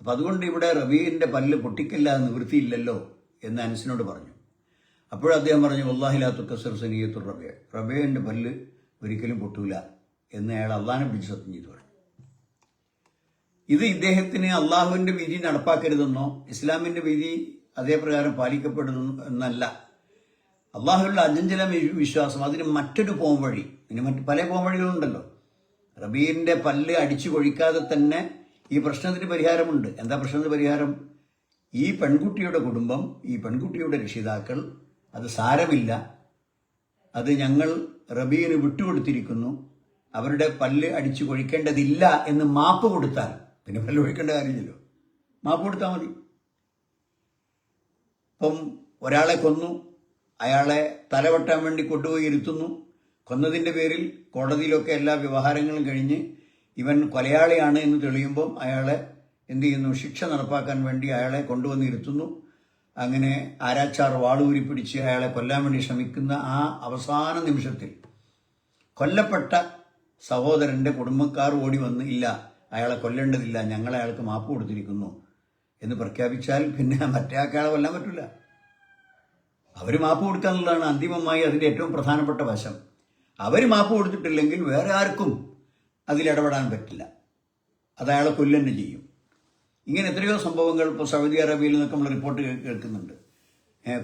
അപ്പം അതുകൊണ്ട് ഇവിടെ റബീഇൻ്റെ പല്ല് പൊട്ടിക്കില്ല നിവൃത്തിയില്ലല്ലോ എന്ന് അനസിനോട് പറഞ്ഞു. അപ്പോഴും അദ്ദേഹം പറഞ്ഞു വല്ലാഹി ലാ തുകസ്സർ സനിയത്തുർ റബീഅ, റബീഇൻ്റെ പല്ല് ഒരിക്കലും പൊട്ടൂല എന്ന് അയാൾ അള്ളാഹിനെ പിടിച്ച് സത്യം ചെയ്തു പറഞ്ഞു. ഇത് ഇദ്ദേഹത്തിന് അള്ളാഹുവിൻ്റെ വിധി നടപ്പാക്കരുതെന്നോ ഇസ്ലാമിൻ്റെ വിധി അതേപ്രകാരം പാലിക്കപ്പെടുന്നു എന്നല്ല. അള്ളാഹുവിലുള്ള അജഞ്ചല വിശ്വാസം, അതിന് മറ്റൊരു പോംവഴി, ഇനി മറ്റ് പല പോംവഴികളുണ്ടല്ലോ. റബീഇൻ്റെ പല്ല് അടിച്ചു കൊഴിക്കാതെ തന്നെ ഈ പ്രശ്നത്തിന് പരിഹാരമുണ്ട്. എന്താ പ്രശ്നത്തിന് പരിഹാരം? ഈ പെൺകുട്ടിയുടെ കുടുംബം, ഈ പെൺകുട്ടിയുടെ രക്ഷിതാക്കൾ അത് സാരമില്ല, അത് ഞങ്ങൾ റബീഇന് വിട്ടുകൊടുത്തിരിക്കുന്നു, അവരുടെ പല്ല് അടിച്ചു കൊഴിക്കേണ്ടതില്ല എന്ന് മാപ്പ് കൊടുത്താൽ, പിന്നെ പല്ല് കൊഴിക്കേണ്ട കാര്യമില്ലല്ലോ, മാപ്പ് കൊടുത്താൽ മതി. ഇപ്പം ഒരാളെ കൊന്നു, അയാളെ തലവെട്ടാൻ വേണ്ടി കൊണ്ടുപോയി ഇരുത്തുന്നു, കൊന്നതിൻ്റെ പേരിൽ കോടതിയിലൊക്കെ എല്ലാ വ്യവഹാരങ്ങളും കഴിഞ്ഞ് ഇവൻ കൊലയാളിയാണ് എന്ന് തെളിയുമ്പം അയാളെ എന്ത് ചെയ്യുന്നു? ശിക്ഷ നടപ്പാക്കാൻ വേണ്ടി അയാളെ കൊണ്ടുവന്ന് ഇരുത്തുന്നു. അങ്ങനെ ആരാച്ചാർ വാളൂരി പിടിച്ച് അയാളെ കൊല്ലാൻ വേണ്ടി ശ്രമിക്കുന്ന ആ അവസാന നിമിഷത്തിൽ കൊല്ലപ്പെട്ട സഹോദരൻ്റെ കുടുംബക്കാർ ഓടി വന്ന് ഇല്ല, അയാളെ കൊല്ലേണ്ടതില്ല, ഞങ്ങൾ അയാൾക്ക് മാപ്പ് കൊടുത്തിരിക്കുന്നു എന്ന് പ്രഖ്യാപിച്ചാൽ പിന്നെ മറ്റേ ആൾക്കാളെ കൊല്ലാൻ പറ്റില്ല. അവർ മാപ്പ് കൊടുക്കുക എന്നുള്ളതാണ് അന്തിമമായി അതിൻ്റെ ഏറ്റവും പ്രധാനപ്പെട്ട വശം. അവർ മാപ്പ് കൊടുത്തിട്ടില്ലെങ്കിൽ വേറെ ആർക്കും അതിലിടപെടാൻ പറ്റില്ല, അത് അയാളെ കൊല്ലുന്നെ ചെയ്യും. ഇങ്ങനെ എത്രയോ സംഭവങ്ങൾ ഇപ്പോൾ സൗദി അറേബ്യയിൽ നിന്നൊക്കെ നമ്മൾ റിപ്പോർട്ട് കേൾക്കുന്നുണ്ട്.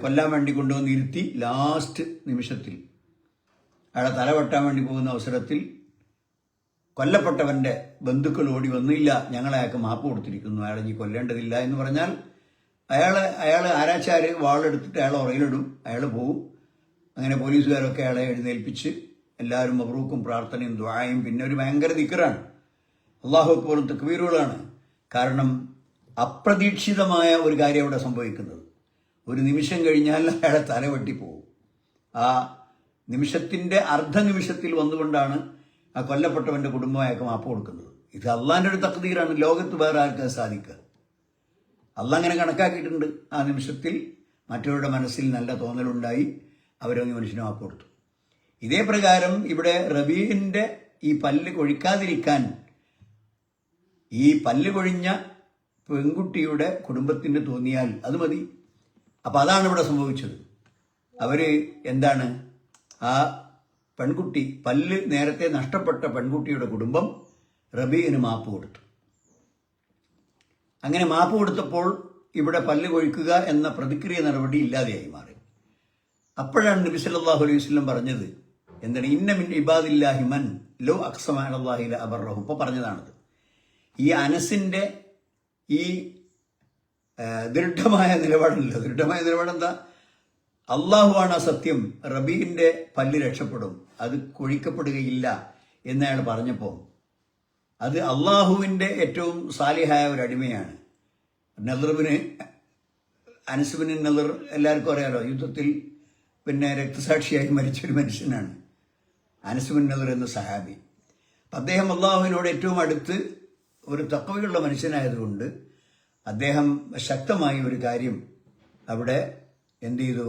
കൊല്ലാൻ വേണ്ടി കൊണ്ടുവന്ന് ഇരുത്തി ലാസ്റ്റ് നിമിഷത്തിൽ അയാളെ തലവെട്ടാൻ വേണ്ടി പോകുന്ന അവസരത്തിൽ കൊല്ലപ്പെട്ടവൻ്റെ ബന്ധുക്കൾ ഓടി വന്നില്ല, ഞങ്ങളയാൾക്ക് മാപ്പ് കൊടുത്തിരിക്കുന്നു, അയാളെ ഇനി കൊല്ലേണ്ടതില്ല എന്ന് പറഞ്ഞാൽ അയാൾ ആരാച്ചാർ വാളെടുത്തിട്ട് അയാളെ ഉറയിലിടും, അയാൾ പോവും. അങ്ങനെ പോലീസുകാരൊക്കെ അയാളെ എഴുന്നേൽപ്പിച്ച് എല്ലാവരും മബ്രൂക്കും പ്രാർത്ഥനയും ദുആയും, പിന്നെ ഒരു ഭയങ്കര ദിക്റാണ്, അല്ലാഹു അക്ബറും തക്ബീറുകളാണ്. കാരണം അപ്രതീക്ഷിതമായ ഒരു കാര്യം അവിടെ സംഭവിക്കുന്നത്. ഒരു നിമിഷം കഴിഞ്ഞാൽ അയാളെ തല വെട്ടിപ്പോവും. ആ നിമിഷത്തിൻ്റെ അർദ്ധനിമിഷത്തിൽ വന്നുകൊണ്ടാണ് ആ കൊല്ലപ്പെട്ടവൻ്റെ കുടുംബം അയാൾക്ക് മാപ്പ് കൊടുക്കുന്നത്. ഇത് അള്ളാൻ്റെ ഒരു തഖ്ദീറാണ്, ലോകത്ത് വേറെ ആർക്കും സാധിക്കുക. അള്ളാഹ് അങ്ങനെ കണക്കാക്കിയിട്ടുണ്ട്. ആ നിമിഷത്തിൽ മറ്റവരുടെ മനസ്സിൽ നല്ല തോന്നലുണ്ടായി, അവരൊന്ന് മനുഷ്യന് മാപ്പ് കൊടുത്തു. ഇതേ പ്രകാരം ഇവിടെ റബീഇൻ്റെ ഈ പല്ല് കൊഴിക്കാതിരിക്കാൻ ഈ പല്ല് കൊഴിഞ്ഞ പെൺകുട്ടിയുടെ കുടുംബത്തിന് തോന്നിയാൽ അത് മതി. അപ്പം അതാണ് ഇവിടെ സംഭവിച്ചത്. അവർ എന്താണ്, ആ പെൺകുട്ടി, പല്ല് നേരത്തെ നഷ്ടപ്പെട്ട പെൺകുട്ടിയുടെ കുടുംബം റബീഇന് മാപ്പ് കൊടുത്തു. അങ്ങനെ മാപ്പ് കൊടുത്തപ്പോൾ ഇവിടെ പല്ല് കൊഴിക്കുക എന്ന പ്രതിക്രിയ നടപടി ഇല്ലാതെയായി മാറി. അപ്പോഴാണ് നബി സല്ലല്ലാഹു അലൈഹി വസല്ലം പറഞ്ഞത് എന്താണ്, ഇന്ന മിൻ ഇബാദില്ലാഹി മൻ ലോ അഖ്സമ അലല്ലാഹി ല അബറഹു. ഇപ്പോൾ പറഞ്ഞതാണത്. ഈ അനസിൻ്റെ ഈ ദൃഢമായ നിലപാടല്ല, ദൃഢമായ നിലപാടെന്താ? അള്ളാഹുവാണ് സത്യം, റബീന്റെ പല്ല് രക്ഷപ്പെടും, അത് കൊഴിക്കപ്പെടുകയില്ല എന്നയാൾ പറഞ്ഞപ്പോൾ അത് അള്ളാഹുവിൻ്റെ ഏറ്റവും സാലിഹായ ഒരു അടിമയാണ്. നദറിന് അനസുബിന് നദർ എല്ലാവർക്കും അറിയാലോ, യുദ്ധത്തിൽ പിന്നെ രക്തസാക്ഷിയായി മരിച്ചൊരു മനുഷ്യനാണ് അനസുബിൻ നദർ എന്ന സഹാബി. അദ്ദേഹം അള്ളാഹുവിനോട് ഏറ്റവും അടുത്ത് ഒരു തഖ്വയുള്ള മനുഷ്യനായതുകൊണ്ട് അദ്ദേഹം ശക്തമായി ഒരു കാര്യം അവിടെ എന്ത് ചെയ്തു,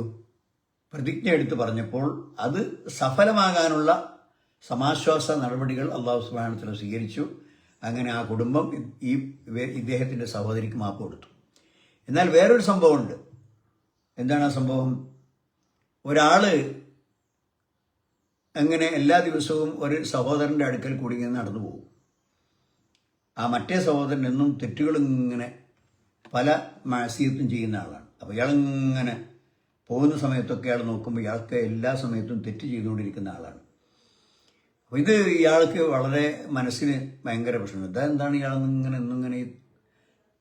പ്രതിജ്ഞ എടുത്ത് പറഞ്ഞപ്പോൾ അത് സഫലമാകാനുള്ള സമാശ്വാസ നടപടികൾ അള്ളാഹു സുബ്ഹാനഹു വ തആല സ്വീകരിച്ചു. അങ്ങനെ ആ കുടുംബം ഇദ്ദേഹത്തിൻ്റെ സഹോദരിക്ക് മാപ്പ് കൊടുത്തു. എന്നാൽ വേറൊരു സംഭവമുണ്ട്. എന്താണ് ആ സംഭവം? ഒരാള് അങ്ങനെ എല്ലാ ദിവസവും ഒരു സഹോദരൻ്റെ അടുക്കൽ കൂടി ഇങ്ങനെ നടന്നു പോകും. ആ മറ്റേ സഹോദരൻ എന്നും തെറ്റുകളിങ്ങനെ പല മഅസിയത്തും ചെയ്യുന്ന ആളാണ്. അപ്പോൾ ഇയാളിങ്ങനെ പോകുന്ന സമയത്തൊക്കെ ഇയാൾ നോക്കുമ്പോൾ ഇയാൾക്ക് എല്ലാ സമയത്തും തെറ്റ് ചെയ്തുകൊണ്ടിരിക്കുന്ന ആളാണ്. അപ്പോൾ ഇത് ഇയാൾക്ക് വളരെ മനസ്സിന് ഭയങ്കര പ്രശ്നം. എന്താണ് ഇയാളെന്നിങ്ങനെ എന്നിങ്ങനെ ഈ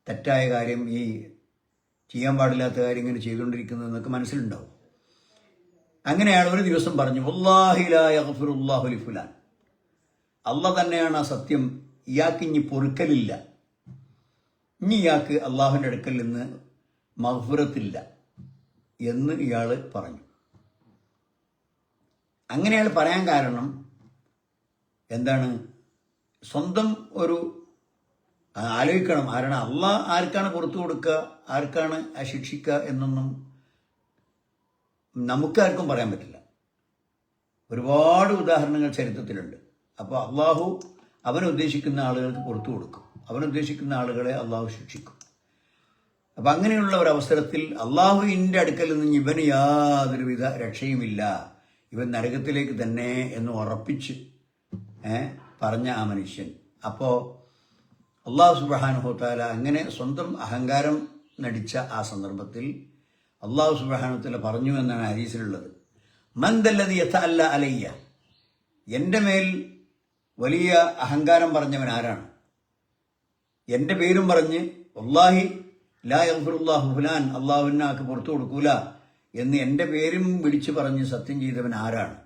തെറ്റായ കാര്യം, ഈ ചെയ്യാൻ പാടില്ലാത്ത കാര്യം ഇങ്ങനെ ചെയ്തുകൊണ്ടിരിക്കുന്നതെന്നൊക്കെ മനസ്സിലുണ്ടാവും. അങ്ങനെ അയാൾ ഒരു ദിവസം പറഞ്ഞു, വല്ലാഹി ലാ യഗ്ഫിറുല്ലാഹു ലിഫുലാൻ, അള്ളാഹ് തന്നെയാണ് ആ സത്യം, ഇയാൾക്ക് ഇനി പൊറുക്കലില്ല, ഇനി ഇയാൾക്ക് അള്ളാഹുവിൻ്റെ അടുക്കൽ നിന്ന് മഗ്ഫിറത്തില്ല എന്ന് ഇയാൾ പറഞ്ഞു. അങ്ങനെ അയാൾ പറയാൻ കാരണം എന്താണ്? സ്വന്തം ഒരു ആലോചിക്കണം, ആരാണ് അള്ളാഹ്, ആർക്കാണ് പുറത്തു കൊടുക്കുക, ആർക്കാണ് ശിക്ഷിക്കുക എന്നൊന്നും നമുക്കാർക്കും പറയാൻ പറ്റില്ല. ഒരുപാട് ഉദാഹരണങ്ങൾ ചരിത്രത്തിലുണ്ട്. അപ്പോൾ അള്ളാഹു അവനുദ്ദേശിക്കുന്ന ആളുകൾക്ക് പുറത്തു കൊടുക്കും, അവനുദ്ദേശിക്കുന്ന ആളുകളെ അള്ളാഹു ശിക്ഷിക്കും. അപ്പം അങ്ങനെയുള്ള ഒരവസരത്തിൽ അള്ളാഹുവിൻ്റെ അടുക്കൽ നിന്ന് ഇവന് യാതൊരുവിധ രക്ഷയുമില്ല, ഇവൻ നരകത്തിലേക്ക് തന്നെ എന്ന് ഉറപ്പിച്ച് പറഞ്ഞ ആ മനുഷ്യൻ, അപ്പോൾ അള്ളാഹു സുബ്ഹാനഹു വ തആല അങ്ങനെ സ്വന്തം അഹങ്കാരം നടിച്ച ആ സന്ദർഭത്തിൽ അള്ളാഹു സുബ്ഹാനഹു വ തആല പറഞ്ഞു എന്നാണ് ഹദീസിലുള്ളത്, മൻ ദല്ലദി യതഅല്ല അലയ്യ, എൻ്റെ മേൽ വലിയ അഹങ്കാരം പറഞ്ഞവൻ ആരാണ്? എൻ്റെ പേരും പറഞ്ഞ് വല്ലാഹി ലാ യഗ്ഫിറുല്ലാഹു ഫുലാൻ, അള്ളാഹുവിനാക്ക് പുറത്തു കൊടുക്കൂല എന്ന് എൻ്റെ പേരും വിളിച്ചു പറഞ്ഞ് സത്യം ചെയ്തവൻ ആരാണ്?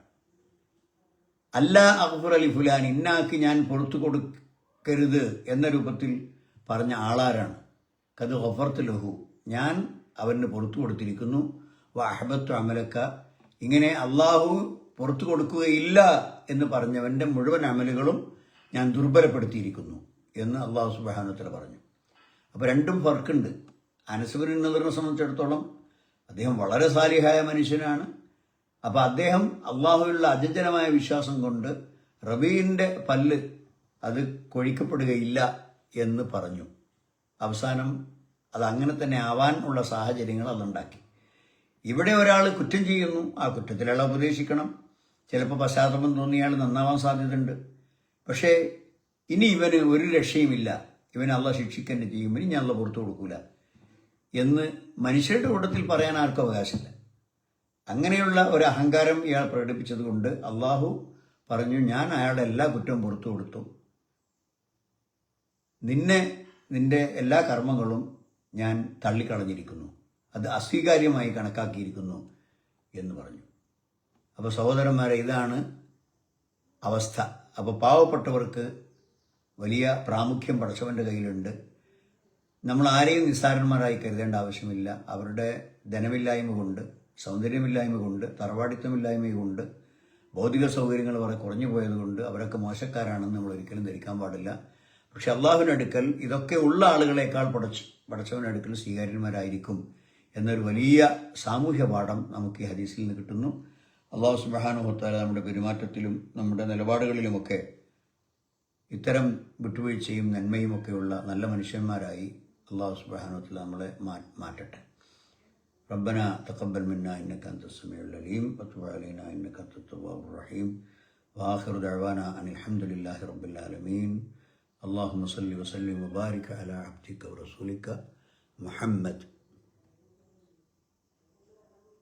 അല്ലാ അഗ്ഫിറ ലി ഫുലാൻ, ഇന്നാക്ക് ഞാൻ പുറത്തു കൊടുക്കരുത് എന്ന രൂപത്തിൽ പറഞ്ഞ ആളാരാണ്? ഖദ് ഗഫർതു ലഹു, ഞാൻ അവന് പുറത്തു കൊടുത്തിരിക്കുന്നു. വ അഹ്ബത്തു അമലക്ക, ഇങ്ങനെ അള്ളാഹു പുറത്തു കൊടുക്കുകയില്ല എന്ന് പറഞ്ഞവൻ്റെ മുഴുവൻ അമലുകളും ഞാൻ ദുർബലപ്പെടുത്തിയിരിക്കുന്നു എന്ന് അള്ളാഹു സുബ്ഹാനഹു വ തആല പറഞ്ഞു. അപ്പോൾ രണ്ടും ഫർക്കുണ്ട്. അനസ് ബിൻ നദറിനെ സംബന്ധിച്ചിടത്തോളം അദ്ദേഹം വളരെ സാലിഹായ മനുഷ്യനാണ്. അപ്പോൾ അദ്ദേഹം അള്ളാഹുവിലുള്ള അചഞ്ചലമായ വിശ്വാസം കൊണ്ട് റബീന്റെ പല്ല് അത് കൊഴിക്കപ്പെടുകയില്ല എന്ന് പറഞ്ഞു. അവസാനം അത് അങ്ങനെ തന്നെ ആവാൻ ഉള്ള സാഹചര്യങ്ങൾ അതുണ്ടാക്കി. ഇവിടെ ഒരാൾ കുറ്റം ചെയ്യുന്നു, ആ കുറ്റത്തിൽ അയാളെ ഉപദേശിക്കണം. ചിലപ്പോൾ പശ്ചാത്തലം തോന്നിയാൽ നന്നാവാൻ സാധ്യതയുണ്ട്. പക്ഷേ ഇനി ഇവന് ഒരു രക്ഷയുമില്ല, ഇവനെ അള്ളാഹ് ശിക്ഷിക്കന്നെ ചെയ്യും, ഇനി ഞാൻ അള്ളാഹ് പുറത്തു കൊടുക്കൂല എന്ന് മനുഷ്യരുടെ കൂട്ടത്തിൽ പറയാൻ ആർക്കും അവകാശമില്ല. അങ്ങനെയുള്ള ഒരു അഹങ്കാരം ഇയാൾ പ്രകടിപ്പിച്ചത് കൊണ്ട് അള്ളാഹു പറഞ്ഞു, ഞാൻ അയാളുടെ എല്ലാ കുറ്റവും പുറത്തു കൊടുത്തു, നിന്റെ എല്ലാ കർമ്മങ്ങളും ഞാൻ തള്ളിക്കളഞ്ഞിരിക്കുന്നു, അത് അസ്വീകാര്യമായി കണക്കാക്കിയിരിക്കുന്നു എന്ന് പറഞ്ഞു. അപ്പോൾ സഹോദരന്മാരെ, ഇതാണ് അവസ്ഥ. അപ്പോൾ പാവപ്പെട്ടവർക്ക് വലിയ പ്രാമുഖ്യം പടച്ചവൻ്റെ കയ്യിലുണ്ട്. നമ്മൾ ആരെയും നിസ്സാരന്മാരായി കരുതേണ്ട ആവശ്യമില്ല. അവരുടെ ധനമില്ലായ്മ കൊണ്ട്, സൗന്ദര്യമില്ലായ്മ കൊണ്ട്, തറവാടിത്തമില്ലായ്മ കൊണ്ട്, ഭൗതിക സൗകര്യങ്ങൾ വളരെ കുറഞ്ഞു പോയതുകൊണ്ട് അവരൊക്കെ മോശക്കാരാണെന്ന് നമ്മൾ ഒരിക്കലും ധരിക്കാൻ പാടില്ല. പക്ഷെ അള്ളാഹുവിനടുക്കൽ ഇതൊക്കെ ഉള്ള ആളുകളെക്കാൾ പടച്ചവനടുക്കൽ സ്വീകാര്യന്മാരായിരിക്കും എന്നൊരു വലിയ സാമൂഹ്യ പാഠം നമുക്ക് ഈ ഹദീസിൽ നിന്ന് കിട്ടുന്നു. അള്ളാഹു സുബ്ഹാനഹു വ തആല നമ്മുടെ പെരുമാറ്റത്തിലും നമ്മുടെ നിലപാടുകളിലുമൊക്കെ ഇത്തരം വിട്ടുവീഴ്ചയും നന്മയും ഒക്കെയുള്ള നല്ല മനുഷ്യന്മാരായി അള്ളാഹു സുബ്ഹാനഹു വ തആല നമ്മളെ മാറ്റട്ടെ. റബ്ബന തഖബ്ബൽ മിന്നാ ഇന്നക അൻതസ് സമീഉൽ അലീം വതുബ് അലൈനാ ഇന്നക അൻതത് തവ്വാബുർ റഹീം വആഖിറു ദഅവാനാ അനിൽ ഹംദുലില്ലാഹി റബ്ബിൽ ആലമീൻ. اللهم صل وسلم وبارك على عبدك ورسولك محمد